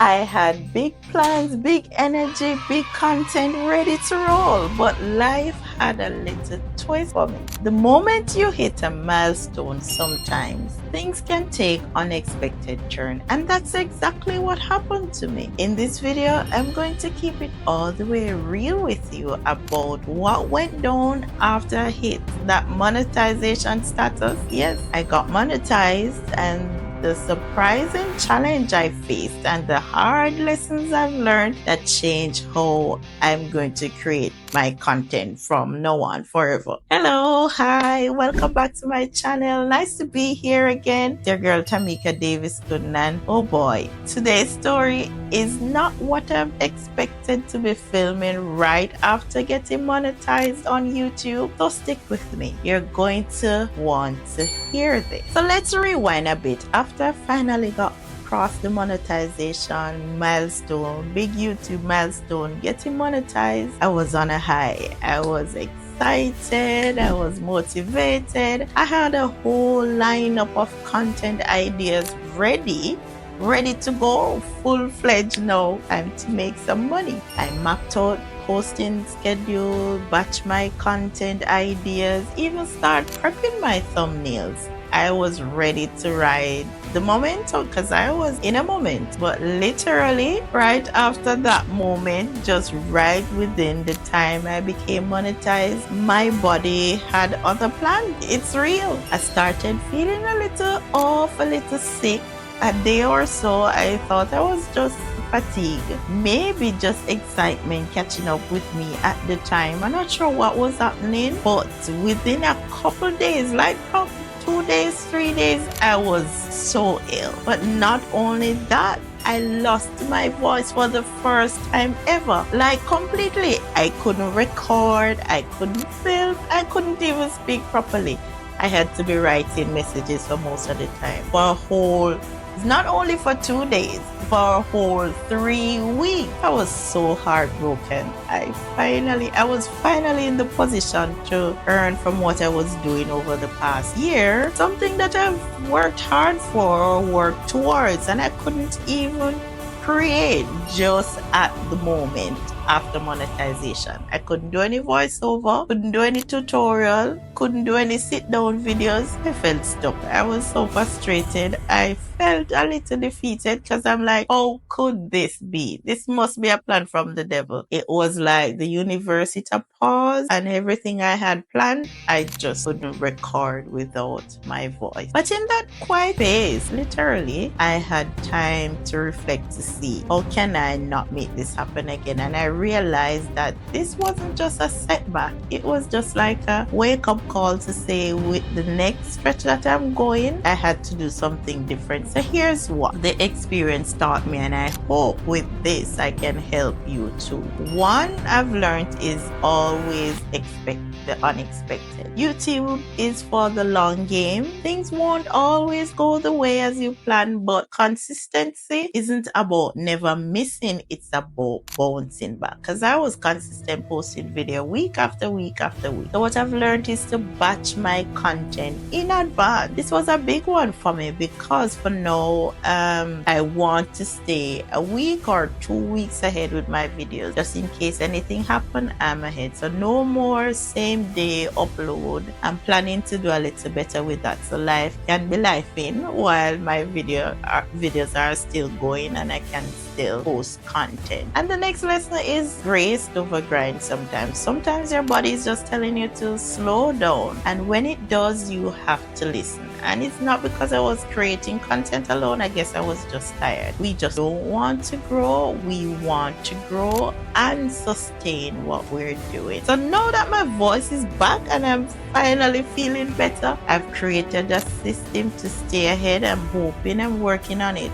I had big plans, big energy, big content ready to roll, but life had a little twist for me. The moment you hit a milestone, sometimes things can take unexpected turn, and that's exactly what happened to me. In this video, I'm going to keep it all the way real with you about what went down after I hit that monetization status. Yes, I got monetized, and the surprising challenge I faced and the hard lessons I've learned that change how I'm going to create my content from now on forever. Hello, hi, welcome back to my channel. Nice to be here again. Dear girl Tamika Davis-Gooden, and oh boy, today's story is not what I've expected to be filming right after getting monetized on YouTube. So stick with me. You're going to want to hear this. So let's rewind a bit. After I finally got across the monetization milestone, big YouTube milestone, getting monetized, I was on a high. I was excited, I was motivated. I had a whole lineup of content ideas ready to go, full-fledged now. Time to make some money. I mapped out posting schedule, batch my content ideas, even start prepping my thumbnails. I was ready to ride the momentum because I was in a moment, but literally right after that moment, just right within the time I became monetized, my body had other plans. It's real. I started feeling a little off, a little sick. A day or so, I thought I was just fatigue, maybe just excitement catching up with me at the time. I'm not sure what was happening, but within a couple days, like probably 2 days, 3 days, I was so ill. But not only that, I lost my voice for the first time ever, like completely. I couldn't record, I couldn't film, I couldn't even speak properly. I had to be writing messages for most of the time, for a whole, not only for 2 days, for a whole 3 weeks. I was so heartbroken. I was finally in the position to earn from what I was doing over the past year, something that I've worked hard for or worked towards, and I couldn't even create just at the moment after monetization. I couldn't do any voiceover, couldn't do any tutorial, couldn't do any sit-down videos. I felt stuck. I was so frustrated. I felt a little defeated because I'm like, how could this be? This must be a plan from the devil. It was like the universe hit a pause and everything I had planned, I just couldn't record without my voice. But in that quiet space, literally, I had time to reflect to see how can I not make this happen again. And I realized that this wasn't just a setback. It was just like a wake-up call to say, with the next stretch that I'm going, I had to do something different. So here's what the experience taught me, and I hope with this I can help you too. One I've learned is always expect the unexpected. YouTube is for the long game. Things won't always go the way as you plan, but consistency isn't about never missing, it's about bouncing back. Because I was consistent posting video week after week after week. So what I've learned is to batch my content in advance. This was a big one for me because for now, I want to stay a week or 2 weeks ahead with my videos. Just in case anything happen, I'm ahead. So no more same day upload. I'm planning to do a little better with that. So life can be lifing while my videos are still going and I can still post content. And the next lesson is grace over grind sometimes. Sometimes your body is just telling you to slow down. And when it does, you have to listen. And it's not because I was creating content alone. I guess I was just tired. We just don't want to grow. We want to grow and sustain what we're doing. So now that my voice is back and I'm finally feeling better, I've created a system to stay ahead. I'm hoping I'm working on it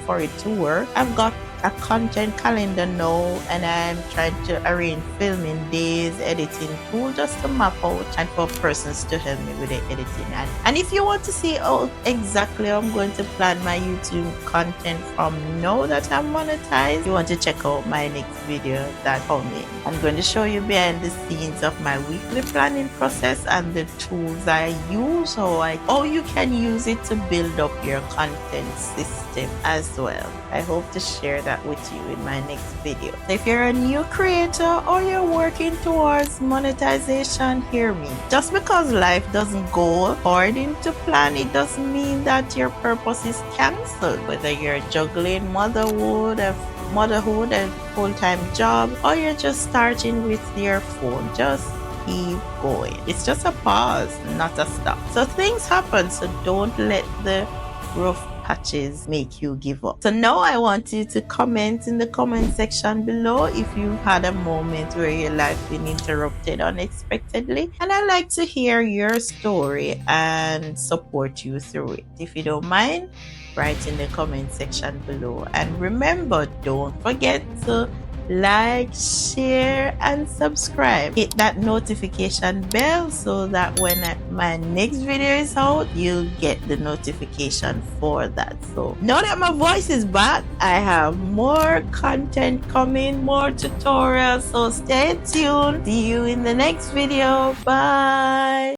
for it to work. I've got a content calendar now, and I'm trying to arrange filming days, editing tool just to map out and for persons to help me with the editing. And if you want to see how exactly I'm going to plan my YouTube content from now that I'm monetized, you want to check out my next video that coming. I'm going to show you behind the scenes of my weekly planning process and the tools I use, how you can use it to build up your content system as well. I hope to share that with you in my next video. If you're a new creator or you're working towards monetization, hear me. Just because life doesn't go according to plan, it doesn't mean that your purpose is cancelled. Whether you're juggling motherhood and full-time job, or you're just starting with your phone, just keep going. It's just a pause, not a stop. So things happen, so don't let the rough patches make you give up. So now I want you to comment in the comment section below if you've had a moment where your life been interrupted unexpectedly, and I'd like to hear your story and support you through it. If you don't mind, write in the comment section below, and remember, don't forget to like, share, and subscribe. Hit that notification bell so that when my next video is out, you'll get the notification for that. So now that my voice is back, I have more content coming, more tutorials, so stay tuned. See you in the next video. Bye.